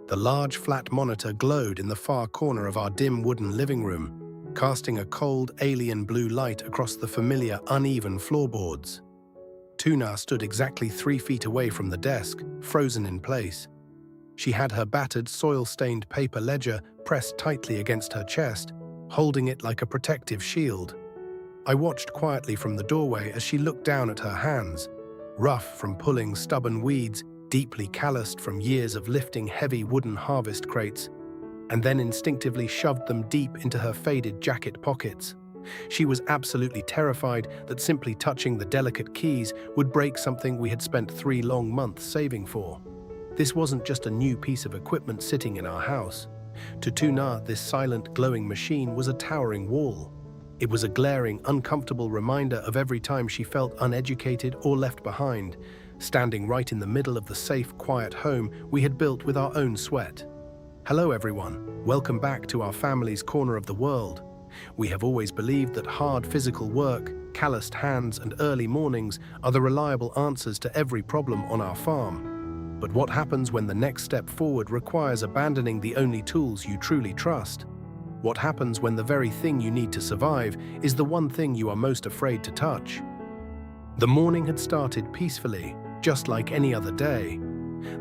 The large flat monitor glowed in the far corner of our dim wooden living room, casting a cold, alien blue light across the familiar, uneven floorboards. Tuna stood exactly 3 feet away from the desk, frozen in place. She had her battered, soil-stained paper ledger pressed tightly against her chest, holding it like a protective shield. I watched quietly from the doorway as she looked down at her hands, rough from pulling stubborn weeds, deeply calloused from years of lifting heavy wooden harvest crates, and then instinctively shoved them deep into her faded jacket pockets. She was absolutely terrified that simply touching the delicate keys would break something we had spent 3 long months saving for. This wasn't just a new piece of equipment sitting in our house. To Tuna, this silent, glowing machine was a towering wall. It was a glaring, uncomfortable reminder of every time she felt uneducated or left behind, standing right in the middle of the safe, quiet home we had built with our own sweat. Hello everyone, welcome back to our family's corner of the world. We have always believed that hard physical work, calloused hands and early mornings are the reliable answers to every problem on our farm. But what happens when the next step forward requires abandoning the only tools you truly trust? What happens when the very thing you need to survive is the one thing you are most afraid to touch? The morning had started peacefully, just like any other day.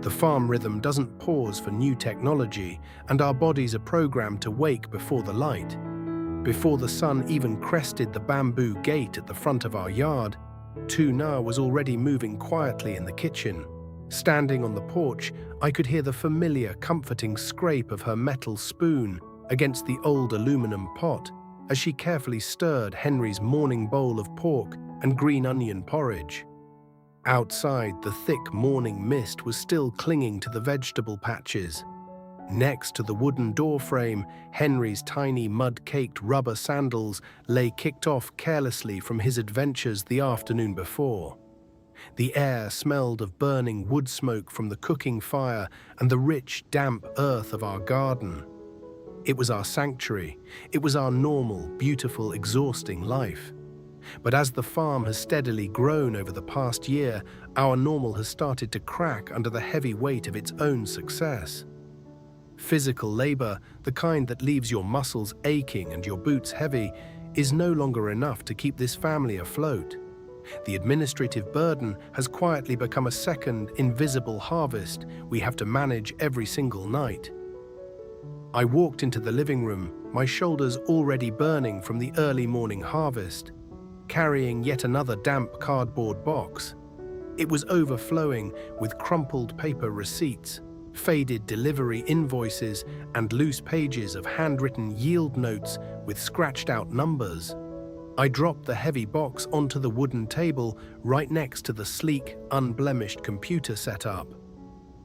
The farm rhythm doesn't pause for new technology, and our bodies are programmed to wake before the light. Before the sun even crested the bamboo gate at the front of our yard, Tuna was already moving quietly in the kitchen. Standing on the porch, I could hear the familiar, comforting scrape of her metal spoon against the old aluminum pot as she carefully stirred Henry's morning bowl of pork and green onion porridge. Outside, the thick morning mist was still clinging to the vegetable patches. Next to the wooden door frame, Henry's tiny mud-caked rubber sandals lay kicked off carelessly from his adventures the afternoon before. The air smelled of burning wood smoke from the cooking fire and the rich, damp earth of our garden. It was our sanctuary. It was our normal, beautiful, exhausting life. But as the farm has steadily grown over the past year, our normal has started to crack under the heavy weight of its own success. Physical labor, the kind that leaves your muscles aching and your boots heavy, is no longer enough to keep this family afloat. The administrative burden has quietly become a second, invisible harvest we have to manage every single night. I walked into the living room, my shoulders already burning from the early morning harvest, carrying yet another damp cardboard box. It was overflowing with crumpled paper receipts, faded delivery invoices, and loose pages of handwritten yield notes with scratched-out numbers. I dropped the heavy box onto the wooden table right next to the sleek, unblemished computer setup.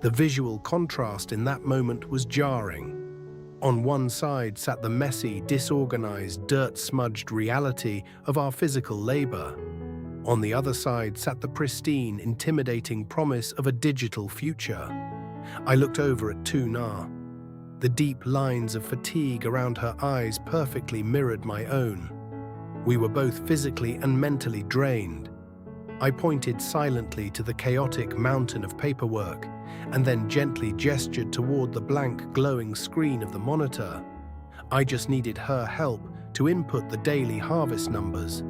The visual contrast in that moment was jarring. On one side sat the messy, disorganized, dirt-smudged reality of our physical labor. On the other side sat the pristine, intimidating promise of a digital future. I looked over at Tuna. The deep lines of fatigue around her eyes perfectly mirrored my own. We were both physically and mentally drained. I pointed silently to the chaotic mountain of paperwork and then gently gestured toward the blank, glowing screen of the monitor. I just needed her help to input the daily harvest numbers.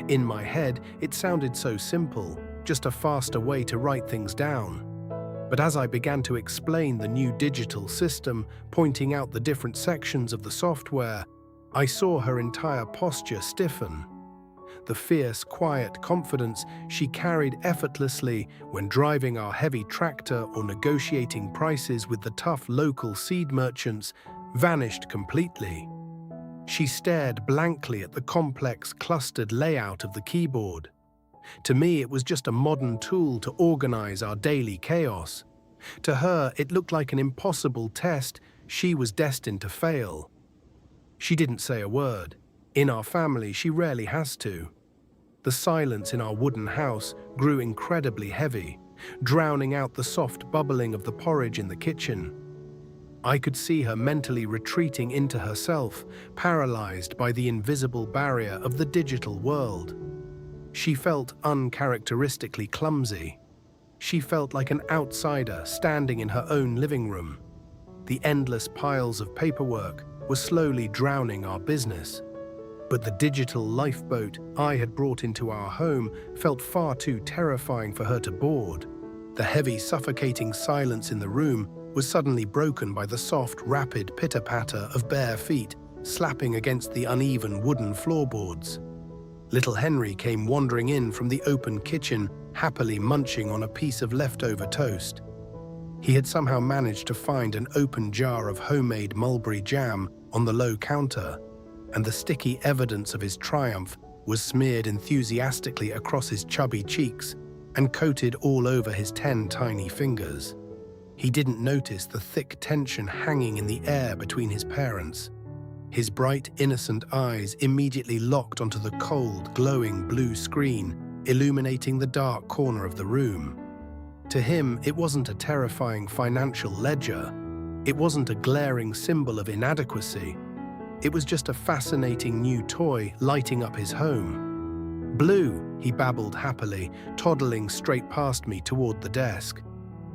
In my head, it sounded so simple, just a faster way to write things down. But as I began to explain the new digital system, pointing out the different sections of the software, I saw her entire posture stiffen. The fierce, quiet confidence she carried effortlessly when driving our heavy tractor or negotiating prices with the tough local seed merchants vanished completely. She stared blankly at the complex, clustered layout of the keyboard. To me, it was just a modern tool to organize our daily chaos. To her, it looked like an impossible test she was destined to fail. She didn't say a word. In our family, she rarely has to. The silence in our wooden house grew incredibly heavy, drowning out the soft bubbling of the porridge in the kitchen. I could see her mentally retreating into herself, paralyzed by the invisible barrier of the digital world. She felt uncharacteristically clumsy. She felt like an outsider standing in her own living room. the endless piles of paperwork were slowly drowning our business. But the digital lifeboat I had brought into our home felt far too terrifying for her to board. The heavy, suffocating silence in the room was suddenly broken by the soft, rapid pitter-patter of bare feet slapping against the uneven wooden floorboards. Little Henry came wandering in from the open kitchen, happily munching on a piece of leftover toast. He had somehow managed to find an open jar of homemade mulberry jam on the low counter, and the sticky evidence of his triumph was smeared enthusiastically across his chubby cheeks and coated all over his 10 tiny fingers. He didn't notice the thick tension hanging in the air between his parents. His bright, innocent eyes immediately locked onto the cold, glowing blue screen, illuminating the dark corner of the room. To him, it wasn't a terrifying financial ledger. It wasn't a glaring symbol of inadequacy. It was just a fascinating new toy lighting up his home. "Blue," he babbled happily, toddling straight past me toward the desk.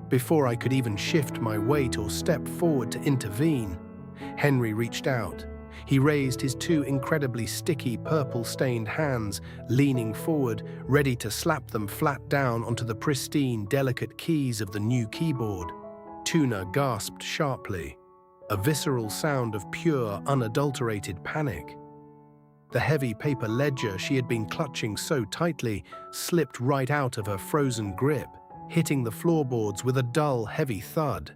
Before I could even shift my weight or step forward to intervene, Henry reached out. He raised his 2 incredibly sticky, purple-stained hands, leaning forward, ready to slap them flat down onto the pristine, delicate keys of the new keyboard. Tuna gasped sharply, a visceral sound of pure, unadulterated panic. The heavy paper ledger she had been clutching so tightly slipped right out of her frozen grip, hitting the floorboards with a dull, heavy thud.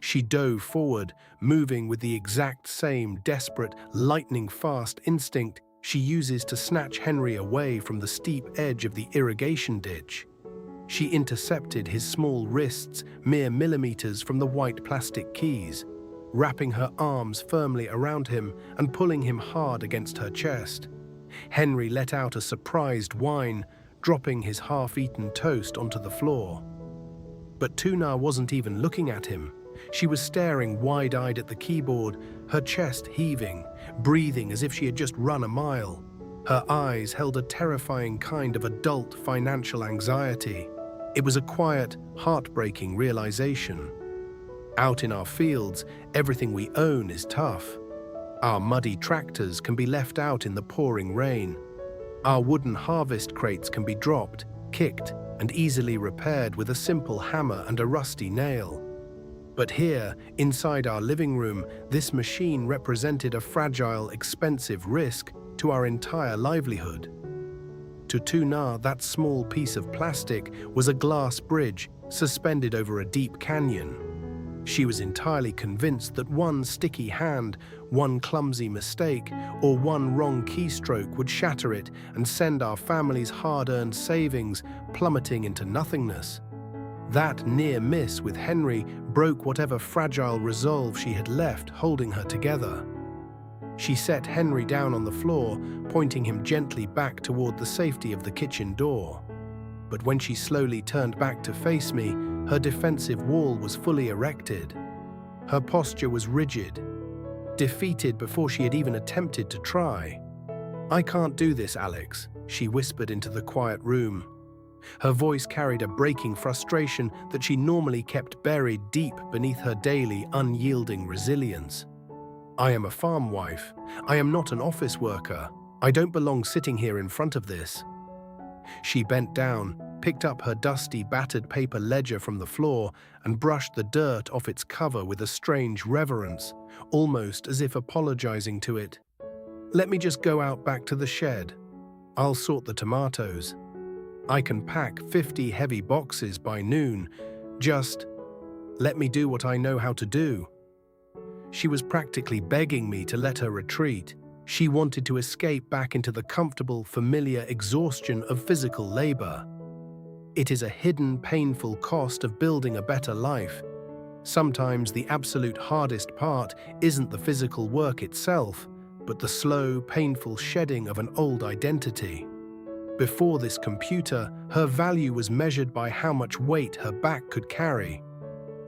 She dove forward, moving with the exact same desperate, lightning-fast instinct she uses to snatch Henry away from the steep edge of the irrigation ditch. She intercepted his small wrists mere millimeters from the white plastic keys, wrapping her arms firmly around him and pulling him hard against her chest. Henry let out a surprised whine, dropping his half-eaten toast onto the floor. But Tuna wasn't even looking at him. She was staring wide-eyed at the keyboard, her chest heaving, breathing as if she had just run a mile. Her eyes held a terrifying kind of adult financial anxiety. It was a quiet, heartbreaking realization. Out in our fields, everything we own is tough. Our muddy tractors can be left out in the pouring rain. Our wooden harvest crates can be dropped, kicked, and easily repaired with a simple hammer and a rusty nail. But here, inside our living room, this machine represented a fragile, expensive risk to our entire livelihood. To Tuna, that small piece of plastic was a glass bridge suspended over a deep canyon. She was entirely convinced that one sticky hand, one clumsy mistake, or one wrong keystroke would shatter it and send our family's hard-earned savings plummeting into nothingness. That near miss with Henry broke whatever fragile resolve she had left holding her together. She set Henry down on the floor, pointing him gently back toward the safety of the kitchen door. But when she slowly turned back to face me, her defensive wall was fully erected. Her posture was rigid, defeated before she had even attempted to try. "I can't do this, Alex," she whispered into the quiet room. Her voice carried a breaking frustration that she normally kept buried deep beneath her daily, unyielding resilience. "I am a farm wife. I am not an office worker. I don't belong sitting here in front of this." She bent down, picked up her dusty, battered paper ledger from the floor, and brushed the dirt off its cover with a strange reverence, almost as if apologizing to it. "Let me just go out back to the shed. I'll sort the tomatoes. I can pack 50 heavy boxes by noon. Just let me do what I know how to do." She was practically begging me to let her retreat. She wanted to escape back into the comfortable, familiar exhaustion of physical labor. It is a hidden, painful cost of building a better life. Sometimes the absolute hardest part isn't the physical work itself, but the slow, painful shedding of an old identity. Before this computer, her value was measured by how much weight her back could carry.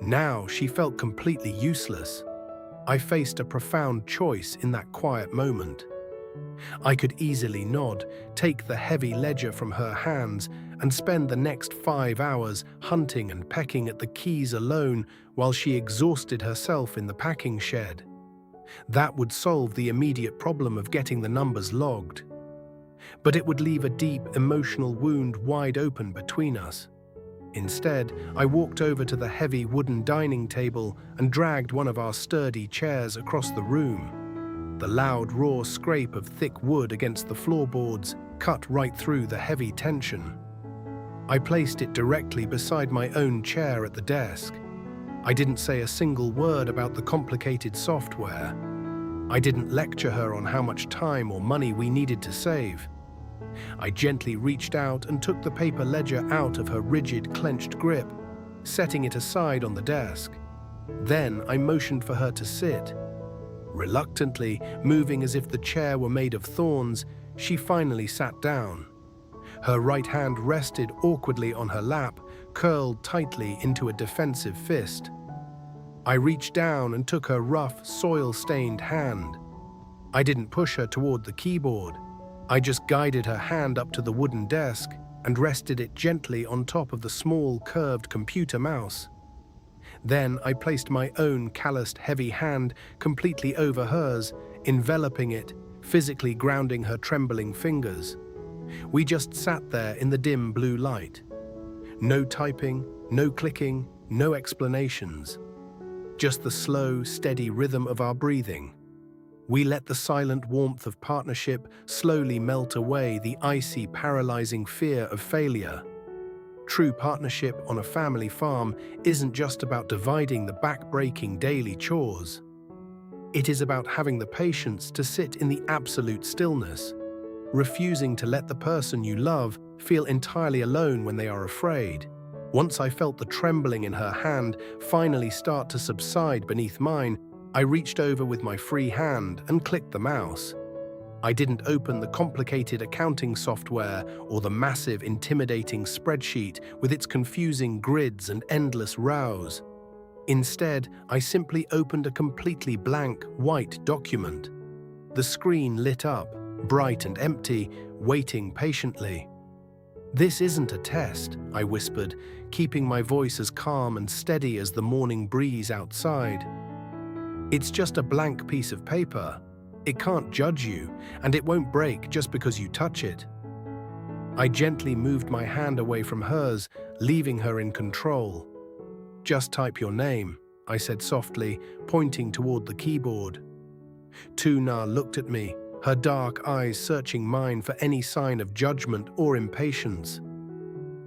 Now she felt completely useless. I faced a profound choice in that quiet moment. I could easily nod, take the heavy ledger from her hands, and spend the next 5 hours hunting and pecking at the keys alone while she exhausted herself in the packing shed. That would solve the immediate problem of getting the numbers logged. But it would leave a deep emotional wound wide open between us. Instead, I walked over to the heavy wooden dining table and dragged one of our sturdy chairs across the room. The loud, raw scrape of thick wood against the floorboards cut right through the heavy tension. I placed it directly beside my own chair at the desk. I didn't say a single word about the complicated software. I didn't lecture her on how much time or money we needed to save. I gently reached out and took the paper ledger out of her rigid, clenched grip, setting it aside on the desk. Then I motioned for her to sit. Reluctantly, moving as if the chair were made of thorns, she finally sat down. Her right hand rested awkwardly on her lap, curled tightly into a defensive fist. I reached down and took her rough, soil-stained hand. I didn't push her toward the keyboard. I just guided her hand up to the wooden desk and rested it gently on top of the small, curved computer mouse. Then I placed my own calloused, heavy hand completely over hers, enveloping it, physically grounding her trembling fingers. We just sat there in the dim blue light. No typing, no clicking, no explanations. Just the slow, steady rhythm of our breathing. We let the silent warmth of partnership slowly melt away the icy, paralyzing fear of failure. True partnership on a family farm isn't just about dividing the back-breaking daily chores. It is about having the patience to sit in the absolute stillness, refusing to let the person you love feel entirely alone when they are afraid. Once I felt the trembling in her hand finally start to subside beneath mine, I reached over with my free hand and clicked the mouse. I didn't open the complicated accounting software or the massive, intimidating spreadsheet with its confusing grids and endless rows. Instead, I simply opened a completely blank, white document. The screen lit up, bright and empty, waiting patiently. "This isn't a test," I whispered, keeping my voice as calm and steady as the morning breeze outside. "It's just a blank piece of paper. It can't judge you, and it won't break just because you touch it." I gently moved my hand away from hers, leaving her in control. "Just type your name," I said softly, pointing toward the keyboard. Tu Na looked at me, her dark eyes searching mine for any sign of judgment or impatience.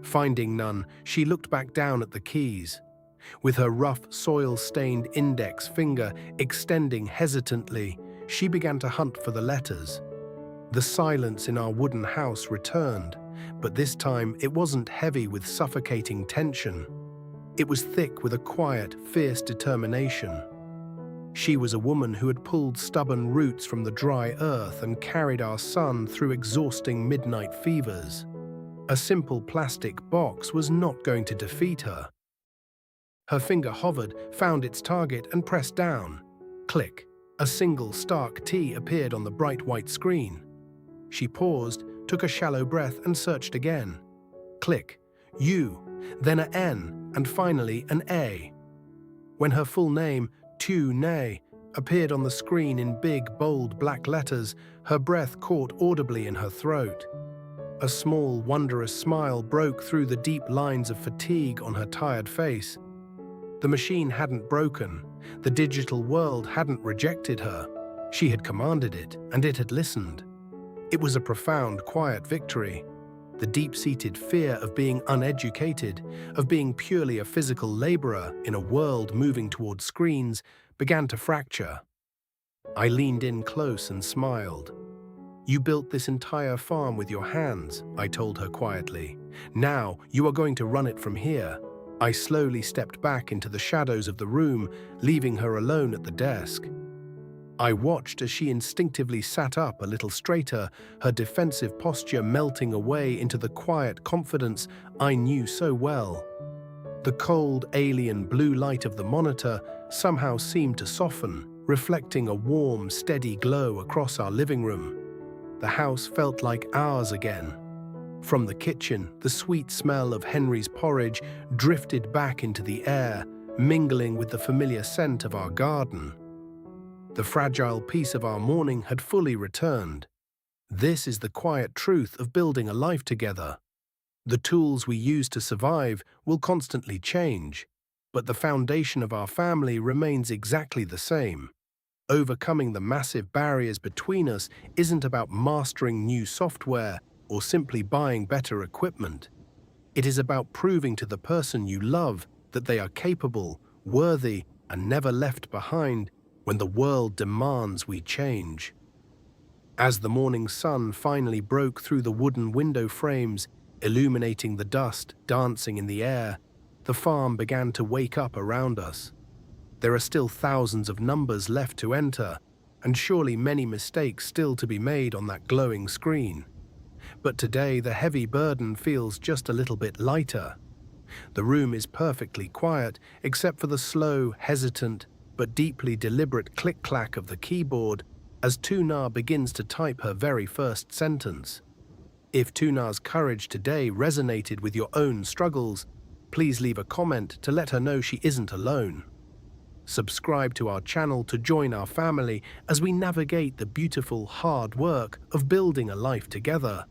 Finding none, she looked back down at the keys. With her rough, soil-stained index finger extending hesitantly, she began to hunt for the letters. The silence in our wooden house returned, but this time it wasn't heavy with suffocating tension. It was thick with a quiet, fierce determination. She was a woman who had pulled stubborn roots from the dry earth and carried our son through exhausting midnight fevers. A simple plastic box was not going to defeat her. Her finger hovered, found its target, and pressed down. Click. A single stark T appeared on the bright white screen. She paused, took a shallow breath, and searched again. Click. U, then an N, and finally an A. When her full name, Tu Na, appeared on the screen in big, bold black letters, her breath caught audibly in her throat. A small, wondrous smile broke through the deep lines of fatigue on her tired face. The machine hadn't broken. The digital world hadn't rejected her. She had commanded it, and it had listened. It was a profound, quiet victory. The deep-seated fear of being uneducated, of being purely a physical laborer in a world moving toward screens, began to fracture. I leaned in close and smiled. "You built this entire farm with your hands," I told her quietly. "Now you are going to run it from here." I slowly stepped back into the shadows of the room, leaving her alone at the desk. I watched as she instinctively sat up a little straighter, her defensive posture melting away into the quiet confidence I knew so well. The cold, alien blue light of the monitor somehow seemed to soften, reflecting a warm, steady glow across our living room. The house felt like ours again. From the kitchen, the sweet smell of Henry's porridge drifted back into the air, mingling with the familiar scent of our garden. The fragile peace of our morning had fully returned. This is the quiet truth of building a life together. The tools we use to survive will constantly change, but the foundation of our family remains exactly the same. Overcoming the massive barriers between us isn't about mastering new software or simply buying better equipment. It is about proving to the person you love that they are capable, worthy, and never left behind when the world demands we change. As the morning sun finally broke through the wooden window frames, illuminating the dust dancing in the air, the farm began to wake up around us. There are still thousands of numbers left to enter, and surely many mistakes still to be made on that glowing screen. But today the heavy burden feels just a little bit lighter. The room is perfectly quiet except for the slow, hesitant, but deeply deliberate click-clack of the keyboard as Tu Na begins to type her very first sentence. If Tu Na's courage today resonated with your own struggles, please leave a comment to let her know she isn't alone. Subscribe to our channel to join our family as we navigate the beautiful, hard work of building a life together.